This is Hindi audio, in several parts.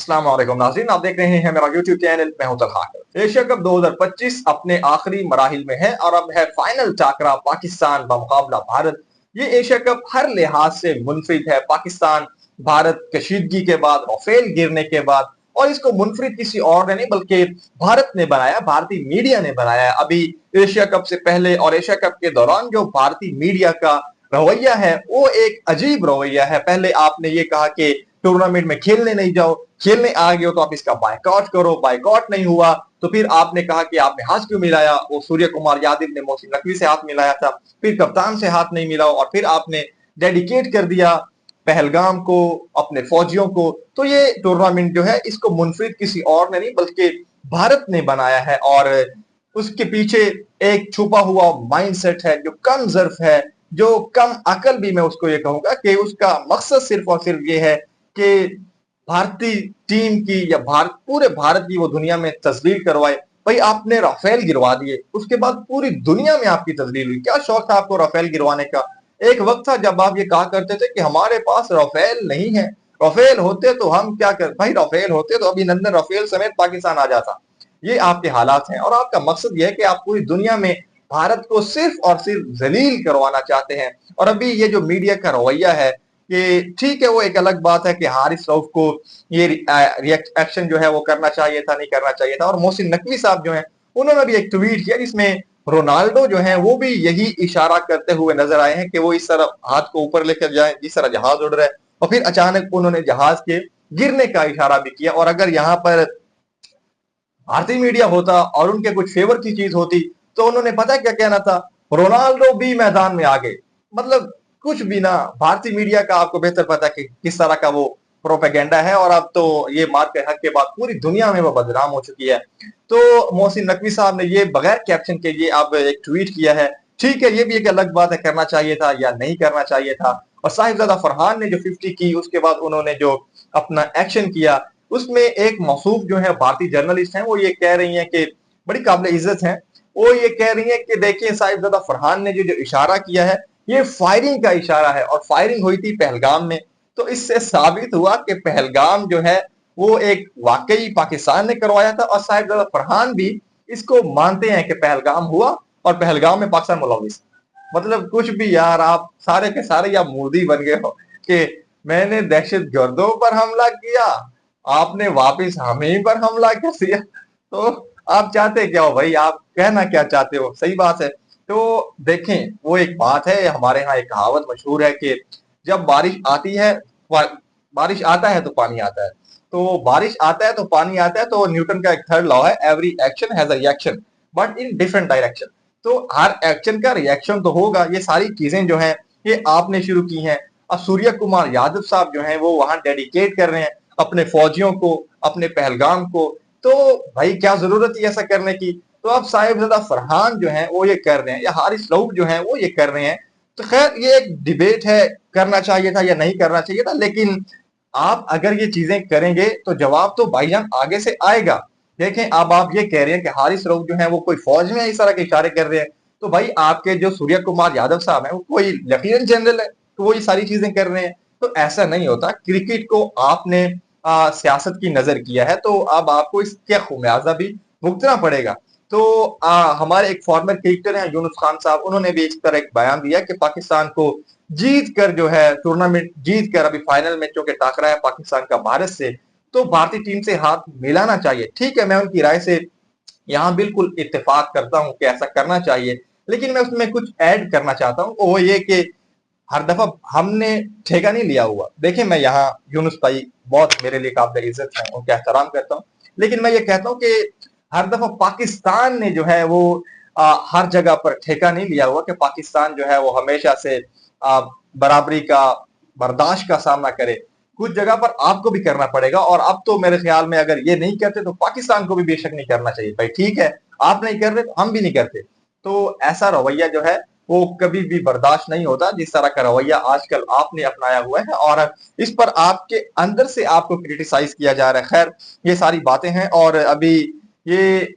अस्सलाम वालेकुम नाज़रीन, आप देख रहे हैं मेरा यूट्यूब चैनल। मैं हूं तलहा। एशिया कप 2025 अपने आखिरी मराहिल में है और अब है फाइनल टाकरा पाकिस्तान बमुकाबला भारत। ये एशिया कप हर लिहाज से मुनफरिद है। पाकिस्तान भारत कशीदगी के बाद, राफेल गिरने के बाद, और इसको मुनफरिद किसी और ने नहीं बल्कि भारत ने बनाया, भारतीय मीडिया ने बनाया। अभी एशिया कप से पहले और एशिया कप के दौरान जो भारतीय मीडिया का रवैया है वो एक अजीब रवैया है। पहले आपने ये कहा कि टूर्नामेंट में खेलने नहीं जाओ, खेलने आ गए हो तो आप इसका बायकॉट करो, बायकॉट नहीं हुआ तो फिर आपने कहा कि आपने हाथ क्यों मिलाया। वो सूर्य कुमार यादव ने मोहसिन नकवी से हाथ मिलाया था, फिर कप्तान से हाथ नहीं मिलाओ और फिर आपने डेडिकेट कर दिया पहलगाम को, अपने फौजियों को। तो ये टूर्नामेंट जो है इसको मुनफरिद किसी और ने नहीं बल्कि भारत ने बनाया है और उसके पीछे एक छुपा हुआ माइंडसेट है जो कम ज़र्फ है, जो कम अकल भी मैं उसको ये कहूंगा कि उसका मकसद सिर्फ और सिर्फ ये है कि भारतीय टीम की या पूरे भारत की वो दुनिया में तस्लील करवाए। भाई आपने राफेल गिरवा दिए, उसके बाद पूरी दुनिया में आपकी तस्लील हुई। क्या शौक था आपको राफेल गिरवाने का? एक वक्त था जब आप ये कहा करते थे कि हमारे पास राफेल नहीं है, राफेल होते तो हम क्या कर, भाई राफेल होते तो अभिनंदन राफेल समेत पाकिस्तान आ जाता। ये आपके हालात हैं और आपका मकसद यह है कि आप पूरी दुनिया में भारत को सिर्फ और सिर्फ जलील करवाना चाहते हैं। और अभी ये जो मीडिया का रवैया है कि ठीक है, वो एक अलग बात है कि हारिस रऊफ को ये रिएक्शन जो है वो करना चाहिए था, नहीं करना चाहिए था। और मोहसिन नकवी साहब जो है उन्होंने भी एक ट्वीट किया जिसमें रोनाल्डो जो है वो भी यही इशारा करते हुए नजर आए हैं कि वो इस तरह हाथ को ऊपर लेकर जाए जिस तरह जहाज उड़ रहा है, और फिर अचानक उन्होंने जहाज के गिरने का इशारा भी किया। और अगर यहाँ पर भारतीय मीडिया होता और उनके कुछ फेवर की चीज होती तो उन्होंने पता क्या कहना था, रोनाल्डो भी मैदान में आ गए। मतलब कुछ भी ना। भारतीय मीडिया का आपको बेहतर पता है कि किस तरह का वो प्रोपेगेंडा है और अब तो ये मार के हक के बाद पूरी दुनिया में वो बदनाम हो चुकी है। तो मोहसिन नकवी साहब ने ये बगैर कैप्शन के ये अब एक ट्वीट किया है। ठीक है, ये भी एक अलग बात है, करना चाहिए था या नहीं करना चाहिए था। और साहिबजादा फरहान ने जो 50 की उसके बाद उन्होंने जो अपना एक्शन किया उसमें एक मौसूफ जो है भारतीय जर्नलिस्ट हैं वो ये कह रही हैं कि बड़ी काबिल इज्जत हैं। वो ये कह रही हैं कि देखिए साहिबजादा फरहान ने जो इशारा किया है ये फायरिंग का इशारा है और फायरिंग हुई थी पहलगाम में। तो इससे साबित हुआ कि पहलगाम जो है वो एक वाकई पाकिस्तान ने करवाया था और साहिबजादा फरहान भी इसको मानते हैं कि पहलगाम हुआ और पहलगाम में पाकिस्तान मुलविस। मतलब कुछ भी यार, आप सारे के सारे या मूदी बन गए हो कि मैंने दहशत गर्दों पर हमला किया, आपने वापिस हम ही पर हमला कर दिया। तो आप चाहते क्या हो भाई? आप कहना क्या चाहते हो? सही बात है। तो देखें, वो एक बात है, हमारे यहाँ एक कहावत मशहूर है कि जब बारिश आती है, बारिश आता है तो पानी आता है। तो बारिश आता है तो पानी आता है। तो न्यूटन का एक थर्ड लॉ है, every action has a reaction but in different direction. तो हर एक्शन का रिएक्शन तो होगा। ये सारी चीजें जो हैं ये आपने शुरू की हैं। अब सूर्य कुमार यादव साहब जो हैं वो वहां डेडिकेट कर रहे हैं अपने फौजियों को, अपने पहलगाम को। तो भाई क्या जरूरत है ऐसा करने की? तो अब साहिबजादा फरहान जो है वो ये कर रहे हैं या हारिस रऊफ जो है वो ये कर रहे हैं। तो खैर ये एक डिबेट है, करना चाहिए था या नहीं करना चाहिए था। लेकिन आप अगर ये चीजें करेंगे तो जवाब तो भाईजान आगे से आएगा। देखें, अब आप ये कह रहे हैं कि हारिस रऊफ जो है वो कोई फौज में इस तरह के इशारे कर रहे हैं। तो भाई आपके जो सूर्य कुमार यादव साहब हैं वो कोई लेफ्टिनेंट जनरल है तो वो ये सारी चीजें कर रहे हैं। तो ऐसा नहीं होता। क्रिकेट को आपने सियासत की नजर किया है तो अब आपको इसका खुमियाजा भी भुगतना पड़ेगा। तो हमारे एक फॉर्मर क्रिकेटर हैं यूनुस खान साहब, उन्होंने भी इस तरह एक बयान दिया कि पाकिस्तान को जीत कर जो है टूर्नामेंट जीत कर अभी फाइनल मैचों के टाकरा है पाकिस्तान का भारत से, तो भारतीय टीम से हाथ मिलाना चाहिए। ठीक है, मैं उनकी राय से यहाँ बिल्कुल इत्तेफाक करता हूँ कि ऐसा करना चाहिए। लेकिन मैं उसमें कुछ ऐड करना चाहता हूँ, वो ये कि हर दफा हमने ठेका नहीं लिया हुआ। देखिए, मैं यहाँ यूनुस भाई बहुत मेरे लिए काबिल इज्जत है, उनका एहतराम करता हूँ। लेकिन मैं ये कहता हूँ कि हर दफा पाकिस्तान ने जो है वो हर जगह पर ठेका नहीं लिया हुआ कि पाकिस्तान जो है वो हमेशा से बराबरी का, बर्दाश्त का सामना करे। कुछ जगह पर आपको भी करना पड़ेगा और अब तो मेरे ख्याल में अगर ये नहीं करते तो पाकिस्तान को भी बेशक नहीं करना चाहिए। भाई ठीक है, आप नहीं कर रहे तो हम भी नहीं करते। तो ऐसा रवैया जो है वो कभी भी बर्दाश्त नहीं होता जिस तरह का रवैया आजकल आपने अपनाया हुआ है और इस पर आपके अंदर से आपको क्रिटिसाइज किया जा रहा है। खैर, ये सारी बातें हैं और अभी ये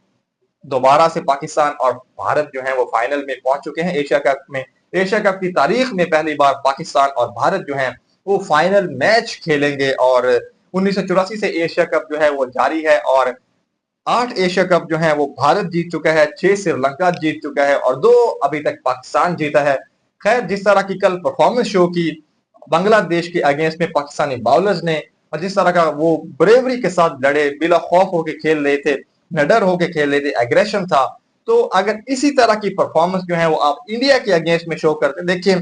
दोबारा से पाकिस्तान और भारत जो है वो फाइनल में पहुंच चुके हैं एशिया कप में। एशिया कप की तारीख में पहली बार पाकिस्तान और भारत जो है वो फाइनल मैच खेलेंगे और 1984 से एशिया कप जो है वो जारी है और 8 एशिया कप जो है वो भारत जीत चुका है, 6 श्रीलंका जीत चुका है और 2 अभी तक पाकिस्तान जीता है। खैर, जिस तरह की कल परफॉर्मेंस शो की बांग्लादेश के अगेंस्ट में पाकिस्तानी बाउलर्स ने और जिस तरह का वो ब्रेवरी के साथ लड़े, बिला खौफ होके खेल रहे थे, निडर होके खेल रहे थे, एग्रेशन था। तो अगर इसी तरह की परफॉर्मेंस जो है वो आप इंडिया के अगेंस्ट में शो करते, देखिए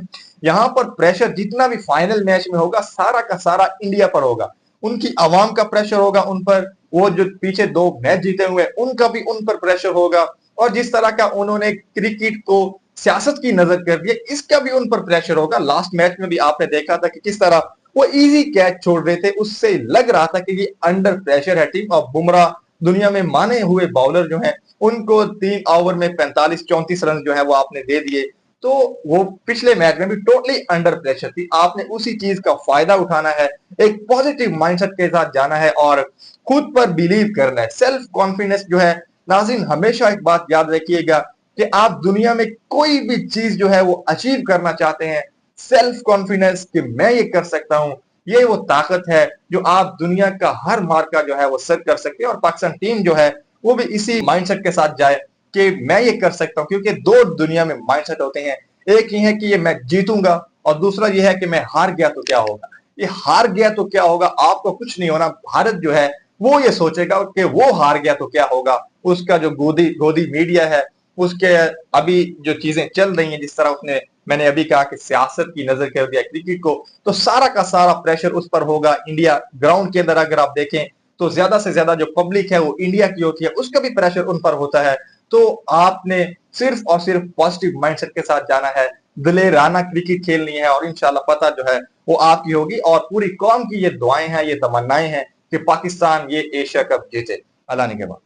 यहाँ पर प्रेशर जितना भी फाइनल मैच में होगा सारा का सारा इंडिया पर होगा। उनकी आवाम का प्रेशर होगा उन पर, वो जो पीछे 2 मैच जीते हुए उनका भी उन पर प्रेशर होगा और जिस तरह का उन्होंने क्रिकेट को सियासत की नजर कर दिया, इसका भी उन पर प्रेशर होगा। लास्ट मैच में भी आपने देखा था कि किस तरह वो इजी कैच छोड़ रहे थे, उससे लग रहा था कि ये अंडर प्रेशर है टीम। और बुमराह दुनिया में माने हुए बॉलर जो हैं, उनको 3 ओवर में 45-34 रन जो है वो आपने दे दिए। तो वो पिछले मैच में भी टोटली अंडर प्रेशर थी। आपने उसी चीज का फायदा उठाना है, एक पॉजिटिव माइंडसेट के साथ जाना है और खुद पर बिलीव करना है। सेल्फ कॉन्फिडेंस जो है, नाज़रीन हमेशा एक बात याद रखिएगा कि आप दुनिया में कोई भी चीज जो है वो अचीव करना चाहते हैं, सेल्फ कॉन्फिडेंस कि मैं ये कर सकता हूं, ये वो ताकत है जो आप दुनिया का हर मार्का जो है वो सर कर सकते हैं। और पाकिस्तान टीम जो है वो भी इसी माइंडसेट के साथ जाए कि मैं ये कर सकता हूं, क्योंकि 2 दुनिया में माइंडसेट होते हैं। एक ये है कि ये मैं जीतूंगा और दूसरा ये है कि मैं हार गया तो क्या होगा। ये हार गया तो क्या होगा, आपको कुछ नहीं होना। भारत जो है वो ये सोचेगा कि वो हार गया तो क्या होगा। उसका जो गोदी गोदी मीडिया है, उसके अभी जो चीजें चल रही हैं, जिस तरह उसने मैंने अभी कहा कि सियासत की नजर कर दिया क्रिकेट को, तो सारा का सारा प्रेशर उस पर होगा। इंडिया ग्राउंड के अंदर अगर आप देखें तो ज्यादा से ज्यादा जो पब्लिक है वो इंडिया की होती है, उसका भी प्रेशर उन पर होता है। तो आपने सिर्फ और सिर्फ पॉजिटिव माइंडसेट के साथ जाना है, दिलेराना क्रिकेट खेलनी है और इंशाल्लाह पता जो है वो आपकी होगी। और पूरी कौम की ये दुआएं हैं, ये तमन्नाएं हैं कि पाकिस्तान ये एशिया कप जीते। अल्लाह ने के बाद।